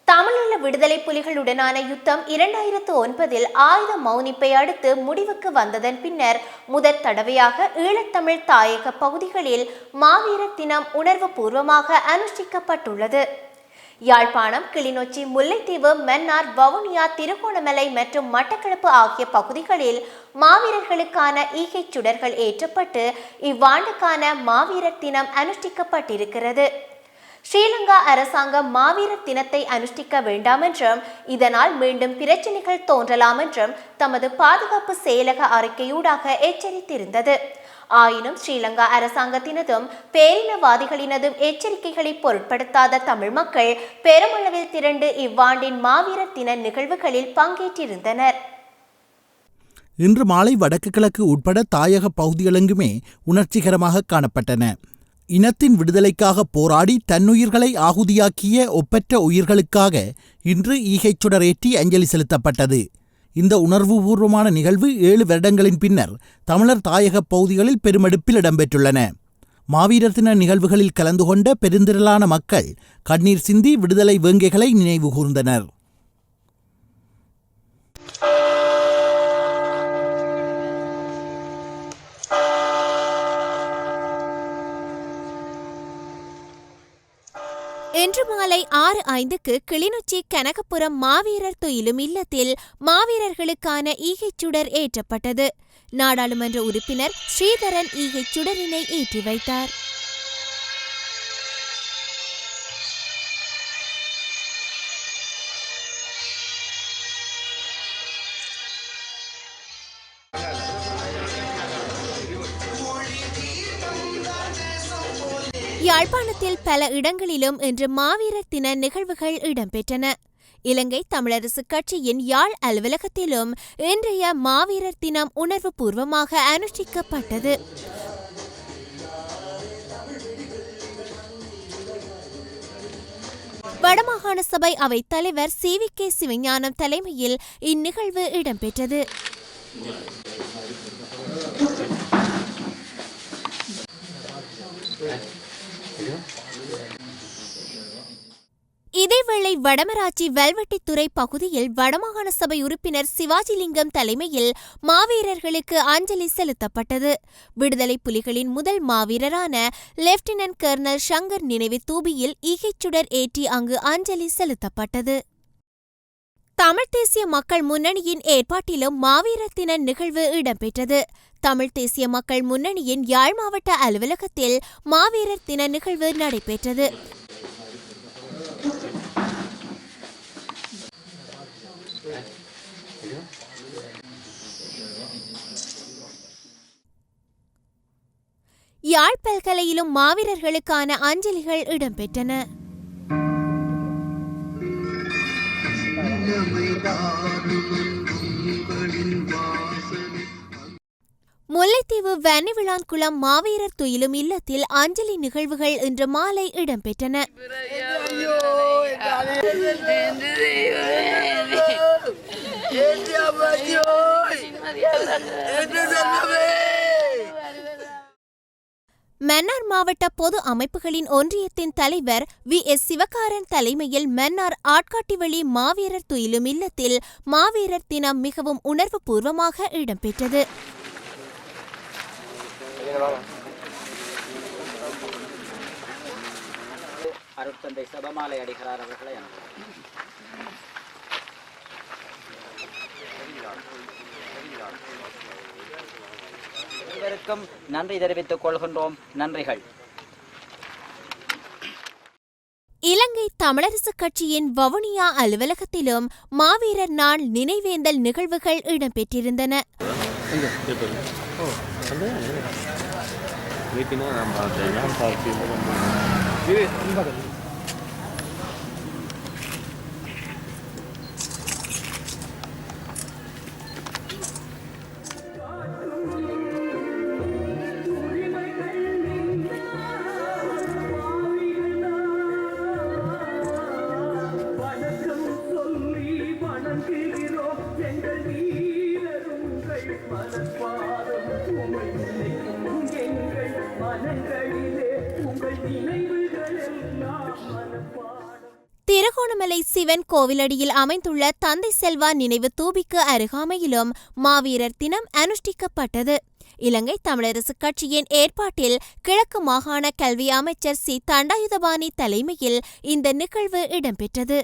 தமிழீழ விடுதலை புலிகளுடனான யுத்தம் 2009 ஆயுத மௌனிப்பை அடுத்து முடிவுக்கு வந்ததன் பின்னர் முதற் தடவையாக ஈழத்தமிழ் தாயக பகுதிகளில் மாவீரர் தினம் உணர்வு பூர்வமாக அனுஷ்டிக்கப்பட்டுள்ளது. யாழ்ப்பாணம், கிளிநொச்சி, முல்லைத்தீவு, மன்னார், வவுனியா, திருகோணமலை மற்றும் மட்டக்களப்பு ஆகிய பகுதிகளில் மாவீரர்களுக்கான ஈகைச் சுடர்கள் ஏற்றப்பட்டு இவ்வாண்டுக்கான மாவீரர் தினம் அனுஷ்டிக்கப்பட்டிருக்கிறது. ஸ்ரீலங்கா அரசாங்கம் மாவீரர் தினத்தை அனுஷ்டிக்க வேண்டாம் என்றும் இதனால் மீண்டும் பிரச்சினைகள் தோன்றலாம் என்றும் தமது பாதுகாப்பு செயலக அறிக்கையூடாக எச்சரித்திருந்தது. ஆயினும் ஸ்ரீலங்கா அரசாங்கத்தினதும் பேரினவாதிகளினதும் எச்சரிக்கைகளை பொருட்படுத்தாத தமிழ் மக்கள் பெருமளவில் திரண்டு இவ்வாண்டின் மாவீரர் தின நிகழ்வுகளில் பங்கேற்றிருந்தனர். இன்று மாலை வடக்கு கிழக்கு உட்பட தாயக பகுதிகளெங்குமே உணர்ச்சிகரமாக காணப்பட்டன. இனத்தின் விடுதலைக்காக போராடி தன்னுயிர்களை ஆகுதியாக்கிய ஒப்பற்ற உயிர்களுக்காக இன்று ஈகைச் சுடரேற்றி அஞ்சலி செலுத்தப்பட்டது. இந்த உணர்வுபூர்வமான நிகழ்வு 7 வருடங்களின் பின்னர் தமிழர் தாயக பகுதிகளில் பெருமெடுப்பில் இடம்பெற்றுள்ளன. மாவீரர் தின நிகழ்வுகளில் கலந்து கொண்ட பெருந்திரளான மக்கள் கண்ணீர் சிந்தி விடுதலை வேங்கைகளை நினைவு கூர்ந்தனர். இன்று மாலை 6:05 கிளிநொச்சி கனகபுரம் மாவீரர் துயிலும் இல்லத்தில் மாவீரர்களுக்கான ஈகைச் சுடர் ஏற்றப்பட்டது. நாடாளுமன்ற உறுப்பினர் ஸ்ரீதரன் ஈகைச் சுடரினை ஏற்றி வைத்தார். யாழ்ப்பாணத்தில் பல இடங்களிலும் இன்று மாவீரர் தின நிகழ்வுகள் இடம்பெற்றன. இலங்கை தமிழரசு கட்சியின் யாழ் அலுவலகத்திலும் இன்றைய மாவீரர் தினம் உணர்வு பூர்வமாக அனுஷ்டிக்கப்பட்டது. வடமாகாண சபை அவைத் தலைவர் CVK சிவஞானம் தலைமையில் இந்நிகழ்வு இடம்பெற்றது. இதேவேளை வடமராட்சி வெல்வெட்டித்துறை பகுதியில் வடமாகாண சபை உறுப்பினர் சிவாஜிலிங்கம் தலைமையில் மாவீரர்களுக்கு அஞ்சலி செலுத்தப்பட்டது. விடுதலை புலிகளின் முதல் மாவீரரான லெப்டினன்ட் கர்னல் ஷங்கர் நினைவு தூபியில் ஈகைச்சுடர் ஏற்றி அங்கு அஞ்சலி செலுத்தப்பட்டது. தமிழ்த் தேசிய மக்கள் முன்னணியின் ஏற்பாட்டிலும் மாவீரர் தின நிகழ்வு இடம்பெற்றது. தமிழ்த் தேசிய மக்கள் முன்னணியின் யாழ் மாவட்ட அலுவலகத்தில் மாவீரர் தின நிகழ்வு நடைபெற்றது. யாழ் பல்கலையிலும் மாவீரர்களுக்கான அஞ்சலிகள் இடம்பெற்றன. முல்லைத்தீவு வன்னிவிளான்குளம் மாவீரர் துயிலும் இல்லத்தில் அஞ்சலி நிகழ்வுகள் இன்று மாலை இடம்பெற்றன. மன்னார் மாவட்ட பொது அமைப்புகளின் ஒன்றியத்தின் தலைவர் VS சிவகாரன் தலைமையில் மன்னார் ஆட்காட்டிவழி மாவீரர் துயிலும் இல்லத்தில் மாவீரர் தினம் மிகவும் உணர்வு பூர்வமாக இடம்பெற்றது. அருட்தந்தை சபமாலை அடிகளார் அவர்களை அனைவருக்கும் நன்றி தெரிவித்துக் கொள்கின்றோம். நன்றிகள். இலங்கை தமிழரசு கட்சியின் வவுனியா அலுவலகத்திலும் மாவீரர் நாள் நினைவேந்தல் நிகழ்வுகள் இடம்பெற்றிருந்தன. மனங்களிலே உங்கள் நினைவுகள் எல்லாம் திருகோணமலை சிவன் கோவிலடியில் அமைந்துள்ள தந்தை செல்வா நினைவு தூபிக்கு அருகாமையிலும் மாவீரர் தினம் அனுஷ்டிக்கப்பட்டது. இலங்கை தமிழரசுக் கட்சியின் ஏற்பாட்டில் கிழக்கு மாகாண கல்வி அமைச்சர் சி தண்டாயுதபாணி தலைமையில் இந்த நிகழ்வு இடம்பெற்றது.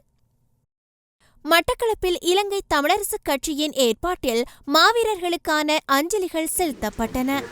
மட்டக்களப்பில் இலங்கை தமிழரசுக் கட்சியின் ஏற்பாட்டில் மாவீரர்களுக்கான அஞ்சலிகள் செலுத்தப்பட்டன.